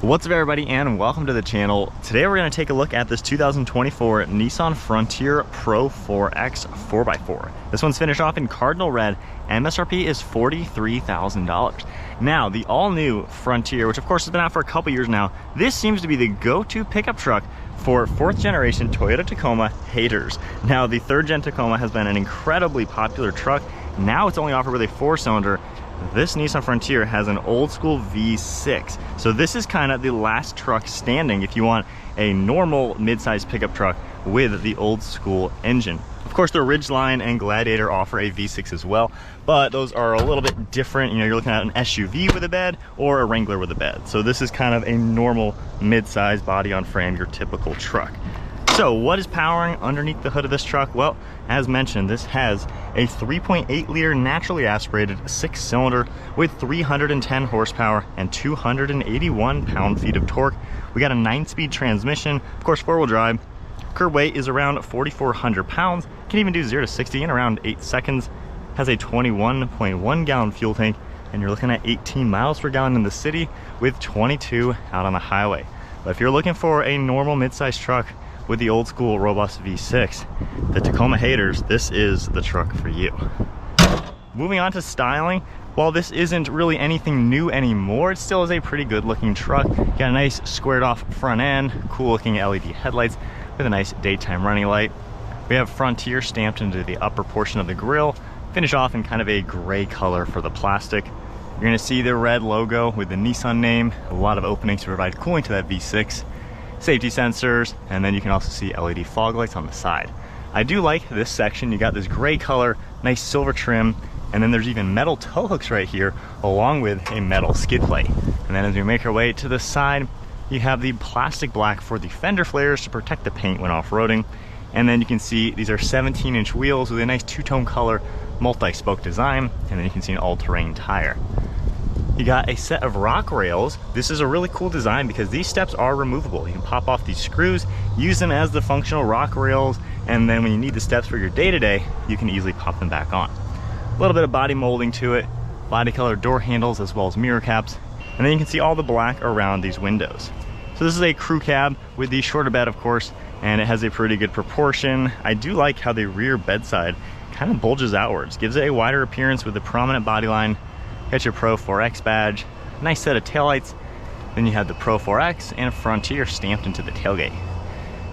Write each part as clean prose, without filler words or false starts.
What's up everybody and welcome to the channel. Today we're going to take a look at this 2024 Nissan Frontier Pro 4X 4x4. This one's finished off in Cardinal Red. MSRP is $43,000. Now the all-new Frontier, which of course has been out for a couple years now, this seems to be the go-to pickup truck for 4th generation Toyota Tacoma haters. Now the 3rd gen Tacoma has been an incredibly popular truck. Now it's only offered with a 4-cylinder. This Nissan Frontier has an old school V6. So this is kind of the last truck standing if you want a normal mid-size pickup truck with the old school engine. Of course, the Ridgeline and Gladiator offer a V6 as well, but those are a little bit different. You know, you're looking at an SUV with a bed or a Wrangler with a bed. So this is kind of a normal mid-size body on frame, your typical truck. So what is powering underneath the hood of this truck? Well, as mentioned, this has a 3.8 liter naturally aspirated 6-cylinder with 310 horsepower and 281 pound-feet of torque. We got a 9-speed transmission, of course 4-wheel drive. Curb weight is around 4,400 pounds. Can even do 0 to 60 in around 8 seconds. Has a 21.1 gallon fuel tank, and you're looking at 18 miles per gallon in the city with 22 out on the highway. But if you're looking for a normal mid-size truck with the old school robust V6, the Tacoma haters, this is the truck for you. Moving on to styling, while this isn't really anything new anymore, it still is a pretty good looking truck. Got a nice squared off front end, cool looking LED headlights with a nice daytime running light. We have Frontier stamped into the upper portion of the grille, finish off in kind of a gray color for the plastic. You're gonna see the red logo with the Nissan name, a lot of openings to provide cooling to that V6. Safety sensors, and then you can also see LED fog lights on the side. I do like this section. You got this gray color, nice silver trim, and then there's even metal tow hooks right here along with a metal skid plate. And then as we make our way to the side, you have the plastic black for the fender flares to protect the paint when off-roading. And then you can see these are 17-inch wheels with a nice two-tone color multi-spoke design, and then you can see an all-terrain tire. You got a set of rock rails. This is a really cool design because these steps are removable. You can pop off these screws, use them as the functional rock rails, and then when you need the steps for your day-to-day, you can easily pop them back on. A little bit of body molding to it, body colored door handles as well as mirror caps, and then you can see all the black around these windows. So this is a crew cab with the shorter bed, of course, and it has a pretty good proportion. I do like how the rear bedside kind of bulges outwards, gives it a wider appearance with a prominent body line. Got your Pro 4X badge, nice set of taillights. Then you have the Pro 4X and Frontier stamped into the tailgate.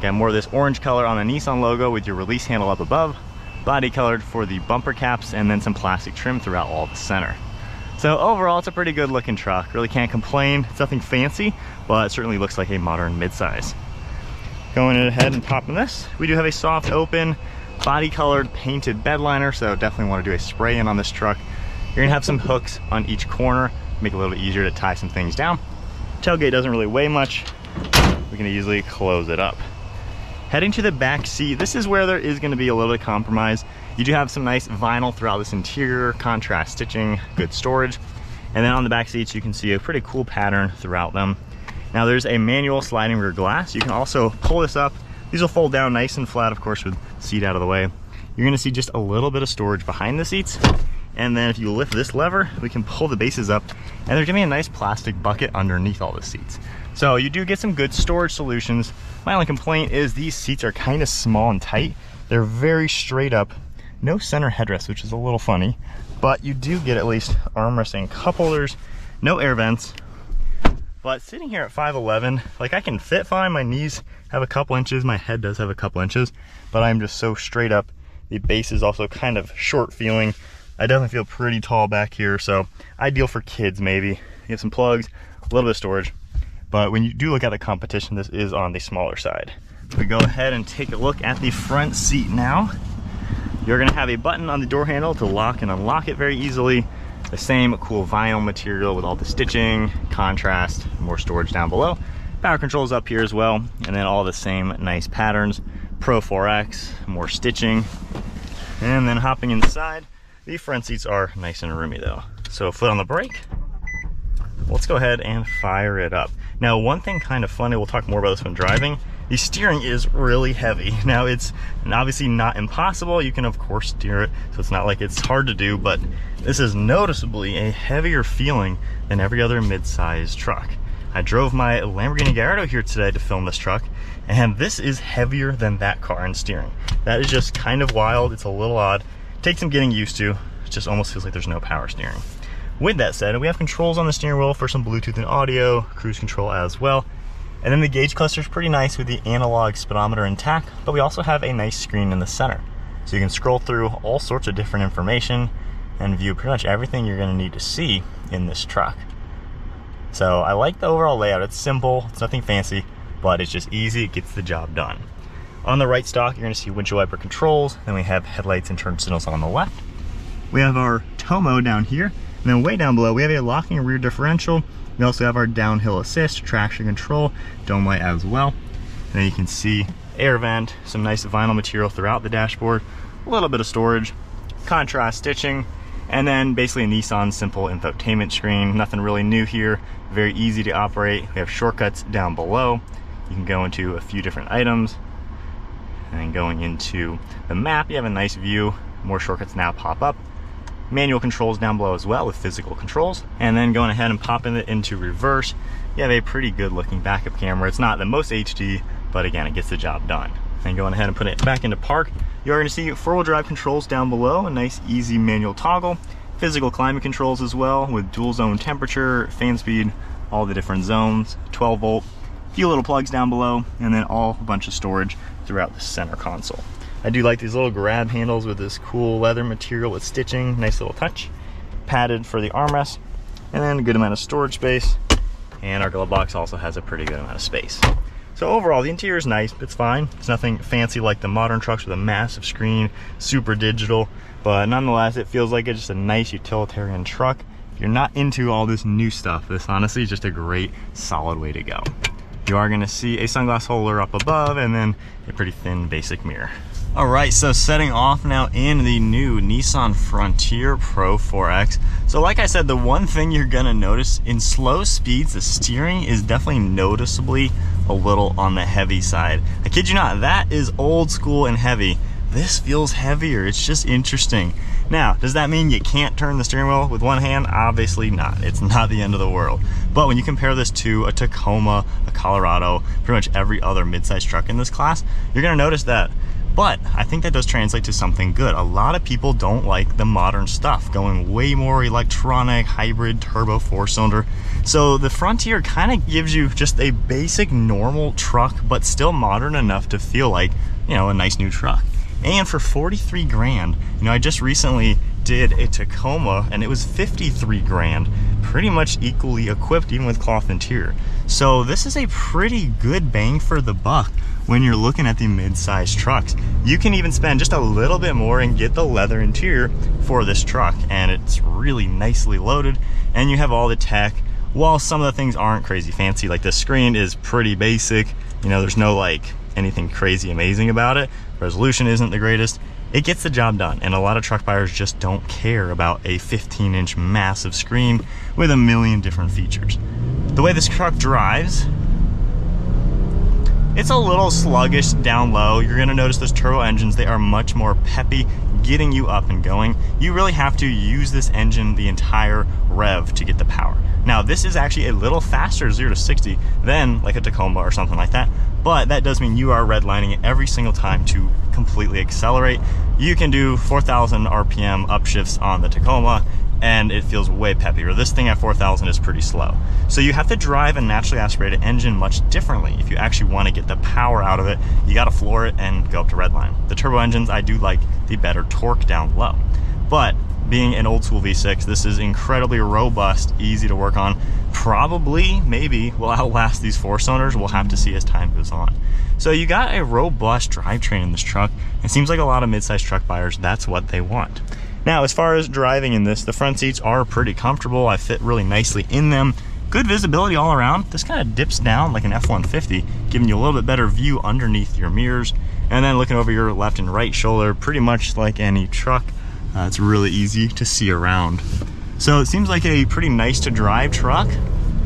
Got more of this orange color on the Nissan logo with your release handle up above, body colored for the bumper caps, and then some plastic trim throughout all the center. So overall, it's a pretty good looking truck. Really can't complain. It's nothing fancy, but it certainly looks like a modern midsize. Going ahead and popping this, we do have a soft open, body colored painted bed liner, so definitely want to do a spray in on this truck. You're gonna have some hooks on each corner, make it a little bit easier to tie some things down. Tailgate doesn't really weigh much. We can easily close it up. Heading to the back seat, this is where there is gonna be a little bit of compromise. You do have some nice vinyl throughout this interior, contrast stitching, good storage. And then on the back seats, you can see a pretty cool pattern throughout them. Now there's a manual sliding rear glass. You can also pull this up. These will fold down nice and flat, of course, with the seat out of the way. You're gonna see just a little bit of storage behind the seats. And then if you lift this lever, we can pull the bases up, and there's gonna be a nice plastic bucket underneath all the seats. So you do get some good storage solutions. My only complaint is these seats are kind of small and tight. They're very straight up. No center headrest, which is a little funny, but you do get at least armrests and cup holders, no air vents. But sitting here at 5'11", like I can fit fine. My knees have a couple inches, my head does have a couple inches, but I'm just so straight up. The base is also kind of short feeling. I definitely feel pretty tall back here, so ideal for kids maybe. You have some plugs, a little bit of storage, but when you do look at the competition, this is on the smaller side. We go ahead and take a look at the front seat now. You're gonna have a button on the door handle to lock and unlock it very easily. The same cool vinyl material with all the stitching, contrast, more storage down below. Power controls up here as well, and then all the same nice patterns. Pro 4X, more stitching, and then hopping inside. The front seats are nice and roomy though. So foot on the brake. Let's go ahead and fire it up. Now one thing kind of funny, we'll talk more about this when driving, the steering is really heavy. Now it's obviously not impossible, you can of course steer it, so it's not like it's hard to do, but this is noticeably a heavier feeling than every other mid-sized truck. I drove my Lamborghini Gallardo here today to film this truck, and this is heavier than that car in steering. That is just kind of wild. It's a little odd. Takes some getting used to. It just almost feels like there's no power steering. With that said, we have controls on the steering wheel for some Bluetooth and audio, cruise control as well. And then the gauge cluster is pretty nice with the analog speedometer intact, but we also have a nice screen in the center. So you can scroll through all sorts of different information and view pretty much everything you're going to need to see in this truck. So I like the overall layout. It's simple, it's nothing fancy, but it's just easy, it gets the job done. On the right stalk, you're going to see windshield wiper controls, then we have headlights and turn signals on the left. We have our tow mode down here, and then way down below we have a locking rear differential. We also have our downhill assist, traction control, dome light as well. And then you can see air vent, some nice vinyl material throughout the dashboard, a little bit of storage, contrast stitching, and then basically a Nissan simple infotainment screen. Nothing really new here, very easy to operate. We have shortcuts down below. You can go into a few different items. And then going into the map, you have a nice view. More shortcuts now pop up. Manual controls down below as well with physical controls. And then going ahead and popping it into reverse, you have a pretty good looking backup camera. It's not the most HD, but again, it gets the job done. And going ahead and put it back into park, you're going to see four-wheel drive controls down below, a nice easy manual toggle, physical climate controls as well with dual zone temperature, fan speed, all the different zones, 12 volt, a few little plugs down below, and then a bunch of storage throughout the center console. I do like these little grab handles with this cool leather material with stitching, nice little touch. Padded for the armrest, and then a good amount of storage space. And our glove box also has a pretty good amount of space. So overall, the interior is nice, it's fine. It's nothing fancy like the modern trucks with a massive screen, super digital, but nonetheless, it feels like it's just a nice utilitarian truck. If you're not into all this new stuff, this honestly is just a great, solid way to go. You are gonna see a sunglass holder up above, and then a pretty thin basic mirror. All right, so setting off now in the new Nissan Frontier Pro 4X. So like I said, the one thing you're gonna notice in slow speeds, the steering is definitely noticeably a little on the heavy side. I kid you not, that is old school and heavy. This feels heavier, it's just interesting. Now, does that mean you can't turn the steering wheel with one hand? Obviously not, it's not the end of the world. But when you compare this to a Tacoma, a Colorado, pretty much every other midsize truck in this class, you're gonna notice that. But I think that does translate to something good. A lot of people don't like the modern stuff, going way more electronic, hybrid, turbo, 4-cylinder. So the Frontier kind of gives you just a basic normal truck, but still modern enough to feel like, you know, a nice new truck. And for 43 grand, you know, I just recently did a Tacoma and it was 53 grand, pretty much equally equipped even with cloth interior. So this is a pretty good bang for the buck when you're looking at the mid-size trucks. You can even spend just a little bit more and get the leather interior for this truck, and it's really nicely loaded, and you have all the tech. While some of the things aren't crazy fancy, like the screen is pretty basic, you know, there's no like anything crazy amazing about it, resolution isn't the greatest, it gets the job done, and a lot of truck buyers just don't care about a 15-inch massive screen with a million different features. The way this truck drives, it's a little sluggish down low. You're gonna notice those turbo engines, they are much more peppy, getting you up and going. You really have to use this engine the entire rev to get the power. Now, this is actually a little faster 0 to 60 than like a Tacoma or something like that, but that does mean you are redlining it every single time to completely accelerate. You can do 4,000 RPM upshifts on the Tacoma, and it feels way peppier. This thing at 4,000 is pretty slow. So you have to drive a naturally aspirated engine much differently. If you actually want to get the power out of it, you got to floor it and go up to redline. The turbo engines, I do like the better torque down low. But being an old school V6, this is incredibly robust, easy to work on. Probably, maybe, will outlast these 4-cylinders. We'll have to see as time goes on. So you got a robust drivetrain in this truck. It seems like a lot of mid-sized truck buyers, that's what they want. Now, as far as driving in this, the front seats are pretty comfortable. I fit really nicely in them. Good visibility all around. This kind of dips down like an F-150, giving you a little bit better view underneath your mirrors. And then looking over your left and right shoulder, pretty much like any truck. It's really easy to see around. So it seems like a pretty nice to drive truck.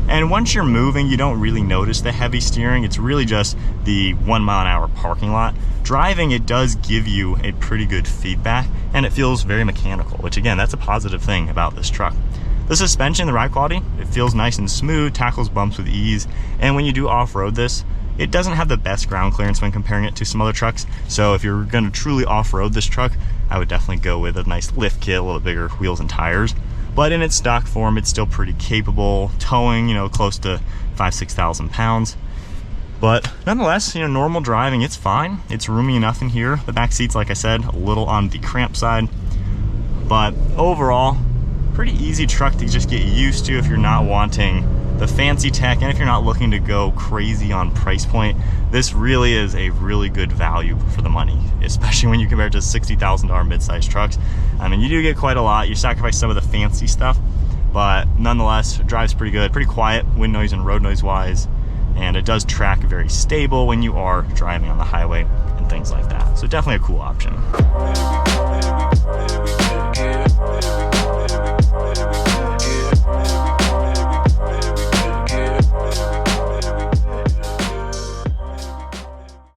And once you're moving, you don't really notice the heavy steering. It's really just the 1 mile an hour parking lot. Driving, it does give you a pretty good feedback, and it feels very mechanical, which again, that's a positive thing about this truck. The suspension, the ride quality, it feels nice and smooth, tackles bumps with ease, and when you do off-road this, it doesn't have the best ground clearance when comparing it to some other trucks. So if you're going to truly off-road this truck, I would definitely go with a nice lift kit, a little bigger wheels and tires. But in its stock form, it's still pretty capable, towing, you know, close to 5,000–6,000 pounds. But nonetheless, you know, normal driving, it's fine. It's roomy enough in here. The back seats, like I said, a little on the cramped side. But overall, pretty easy truck to just get used to if you're not wanting the fancy tech, and if you're not looking to go crazy on price point. This really is a really good value for the money, especially when you compare it to $60,000 midsize trucks. I mean, you do get quite a lot. You sacrifice some of the fancy stuff, but nonetheless, it drives pretty good, pretty quiet, wind noise and road noise wise, and it does track very stable when you are driving on the highway and things like that. So definitely a cool option.